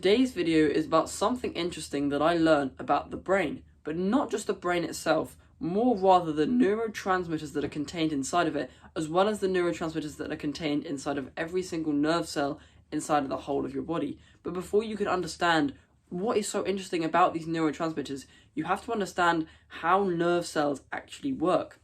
Today's video is about something interesting that I learned about the brain, but not just the brain itself, more rather the neurotransmitters that are contained inside of it, as well as the neurotransmitters that are contained inside of every single nerve cell inside of the whole of your body. But before you can understand what is so interesting about these neurotransmitters, you have to understand how nerve cells actually work.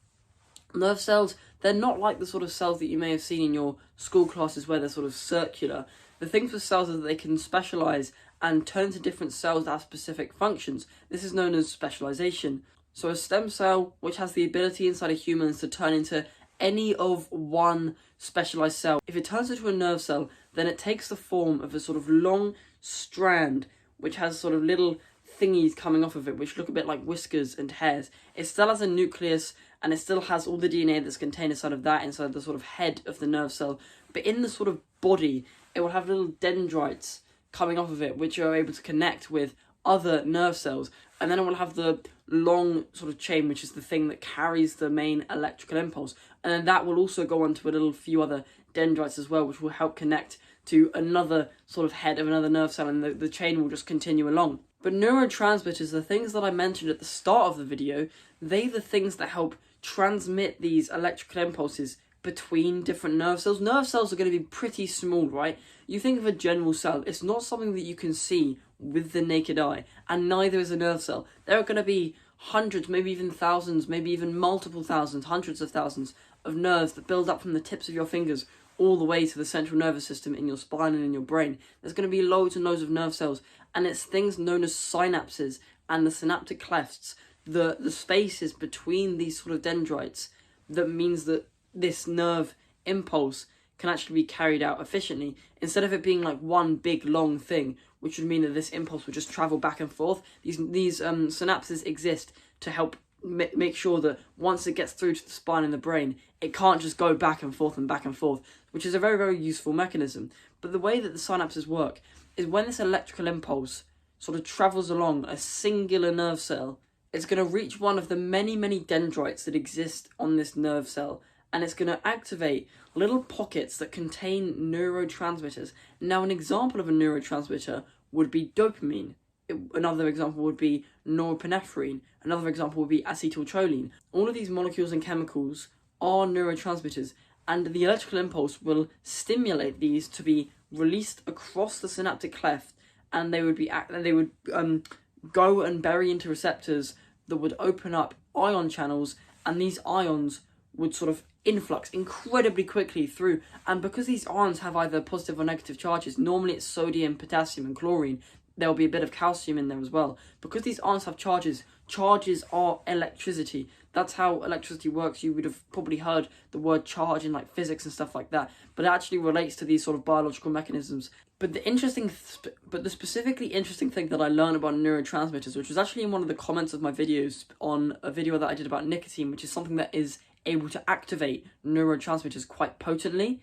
Nerve cells, they're not like the sort of cells that you may have seen in your school classes where they're sort of circular. The things with cells is that they can specialize and turn into different cells that have specific functions. This is known as specialization. So a stem cell, which has the ability inside of humans to turn into any of one specialized cell, if it turns into a nerve cell, then it takes the form of a sort of long strand which has sort of little thingies coming off of it which look a bit like whiskers and hairs. It still has a nucleus and it still has all the DNA that's contained inside of that, inside the sort of head of the nerve cell. But in the sort of body, it will have little dendrites coming off of it which are able to connect with other nerve cells, and then it will have the long sort of chain which is the thing that carries the main electrical impulse, and then that will also go on to a little few other dendrites as well which will help connect to another sort of head of another nerve cell, and the chain will just continue along. But neurotransmitters, the things that I mentioned at the start of the video, they're the things that help transmit these electrical impulses between different nerve cells. Nerve cells are going to be pretty small, right? You think of a general cell, it's not something that you can see with the naked eye, and neither is a nerve cell. There are going to be hundreds, maybe even thousands, maybe even multiple thousands, hundreds of thousands of nerves that build up from the tips of your fingers all the way to the central nervous system in your spine and in your brain. There's going to be loads and loads of nerve cells, and it's things known as synapses and the synaptic clefts, the spaces between these sort of dendrites, that means that this nerve impulse can actually be carried out efficiently, instead of it being like one big long thing, which would mean that this impulse would just travel back and forth. These synapses exist to help make sure that once it gets through to the spine and the brain, it can't just go back and forth, which is a very, very useful mechanism. But the way that the synapses work is when this electrical impulse sort of travels along a singular nerve cell, it's going to reach one of the many, many dendrites that exist on this nerve cell, and it's going to activate little pockets that contain neurotransmitters. Now, an example of a neurotransmitter would be dopamine. Another example would be norepinephrine. Another example would be acetylcholine. All of these molecules and chemicals are neurotransmitters, and the electrical impulse will stimulate these to be released across the synaptic cleft, and they would go and bury into receptors that would open up ion channels, and these ions would sort of influx incredibly quickly through. And because these ions have either positive or negative charges, normally it's sodium, potassium and chlorine, there will be a bit of calcium in there as well. Because these ions have charges are electricity. That's how electricity works. You would have probably heard the word charge in like physics and stuff like that, but it actually relates to these sort of biological mechanisms. But the specifically interesting thing that I learned about neurotransmitters, which was actually in one of the comments of my videos on a video that I did about nicotine, which is something that is able to activate neurotransmitters quite potently,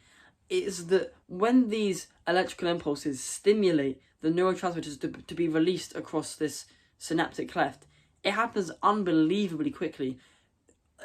is that when these electrical impulses stimulate the neurotransmitters to be released across this synaptic cleft, it happens unbelievably quickly,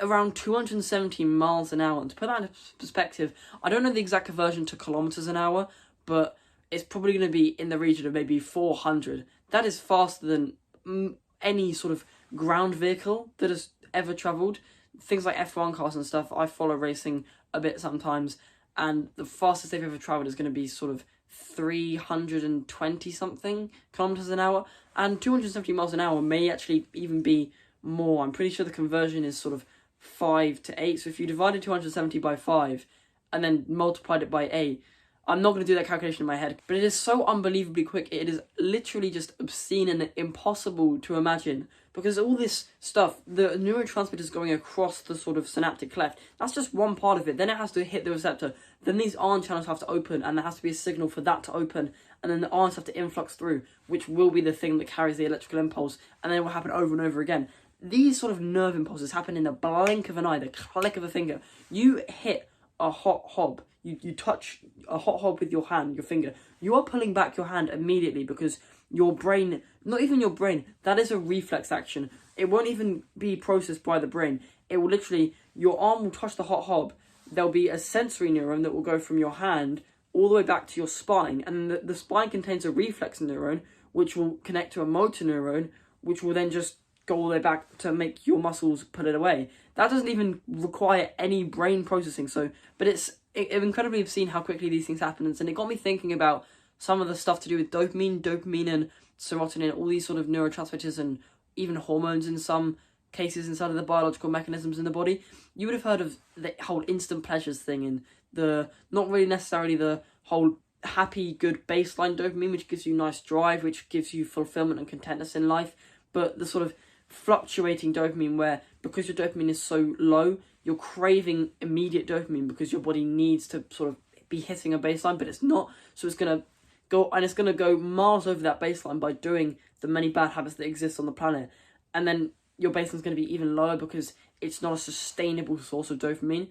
around 270 miles an hour. And to put that into perspective, I don't know the exact conversion to kilometers an hour, but it's probably going to be in the region of maybe 400. That is faster than any sort of ground vehicle that has ever travelled. Things like F1 cars and stuff, I follow racing a bit sometimes, and the fastest they've ever travelled is going to be sort of 320 something kilometers an hour, and 270 miles an hour may actually even be more. I'm pretty sure the conversion is sort of 5 to 8, so if you divided 270 by 5 and then multiplied it by 8, I'm not going to do that calculation in my head, but it is so unbelievably quick. It is literally just obscene and impossible to imagine, because all this stuff, the neurotransmitters going across the sort of synaptic cleft, that's just one part of it. Then it has to hit the receptor. Then these ion channels have to open, and there has to be a signal for that to open, and then the ions have to influx through, which will be the thing that carries the electrical impulse, and then it will happen over and over again. These sort of nerve impulses happen in the blink of an eye, the click of a finger. You hit a hot hob, you touch a hot hob with your hand, your finger, you are pulling back your hand immediately, because your brain, not even your brain, that is a reflex action. It won't even be processed by the brain. It will literally, your arm will touch the hot hob, there'll be a sensory neuron that will go from your hand all the way back to your spine, and the spine contains a reflex neuron, which will connect to a motor neuron, which will then just go all the way back to make your muscles put it away. That doesn't even require any brain processing. But it's incredibly obscene how quickly these things happen, and it got me thinking about some of the stuff to do with dopamine and serotonin, all these sort of neurotransmitters and even hormones in some cases inside of the biological mechanisms in the body. You would have heard of the whole instant pleasures thing, and not really necessarily the whole happy, good baseline dopamine, which gives you nice drive, which gives you fulfillment and contentness in life, but the sort of fluctuating dopamine where, because your dopamine is so low, you're craving immediate dopamine because your body needs to sort of be hitting a baseline, but it's not. So it's going to go miles over that baseline by doing the many bad habits that exist on the planet. And then your baseline is going to be even lower because it's not a sustainable source of dopamine.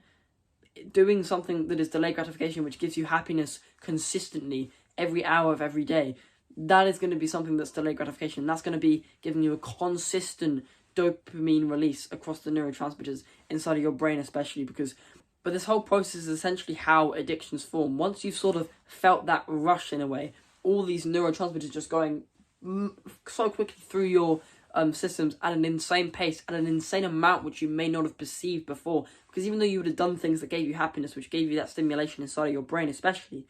Doing something that is delayed gratification, which gives you happiness consistently every hour of every day, that is going to be something that's delayed gratification. And that's going to be giving you a consistent dopamine release across the neurotransmitters inside of your brain, especially but this whole process is essentially how addictions form. Once you've sort of felt that rush in a way, all these neurotransmitters just going so quickly through your systems at an insane pace, at an insane amount which you may not have perceived before. Because even though you would have done things that gave you happiness, which gave you that stimulation inside of your brain especially,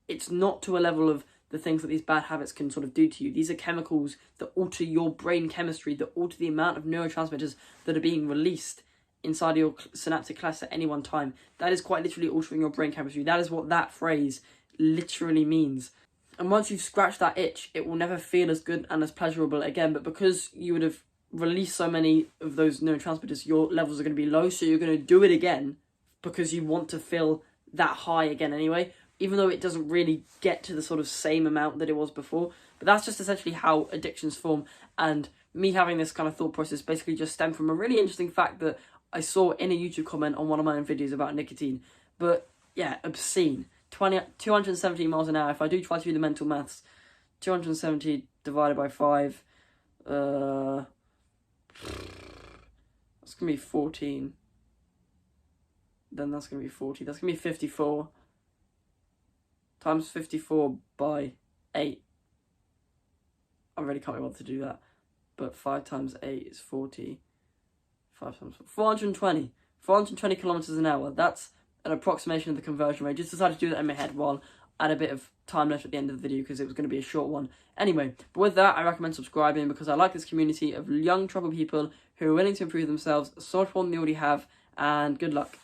it's not to a level of the things that these bad habits can sort of do to you. These are chemicals that alter your brain chemistry, that alter the amount of neurotransmitters that are being released inside of your synaptic cluster at any one time. That is quite literally altering your brain chemistry. That is what that phrase literally means. And once you've scratched that itch, it will never feel as good and as pleasurable again. But because you would have released so many of those neurotransmitters, your levels are going to be low, so you're going to do it again because you want to feel that high again anyway, even though it doesn't really get to the sort of same amount that it was before. But that's just essentially how addictions form. And me having this kind of thought process basically just stemmed from a really interesting fact that I saw in a YouTube comment on one of my own videos about nicotine. But yeah, obscene. 270 miles an hour. If I do try to do the mental maths, 270 divided by 5, that's going to be 14. Then that's going to be 40. That's going to be 54. Times 54 by 8. I really can't be able to do that. But 5 times 8 is 40. 5 times 420. 420 kilometers an hour. That's an approximation of the conversion rate. Just decided to do that in my head while I had a bit of time left at the end of the video because it was going to be a short one. Anyway, but with that, I recommend subscribing because I like this community of young troubled people who are willing to improve themselves, sort of more than they already have, and good luck.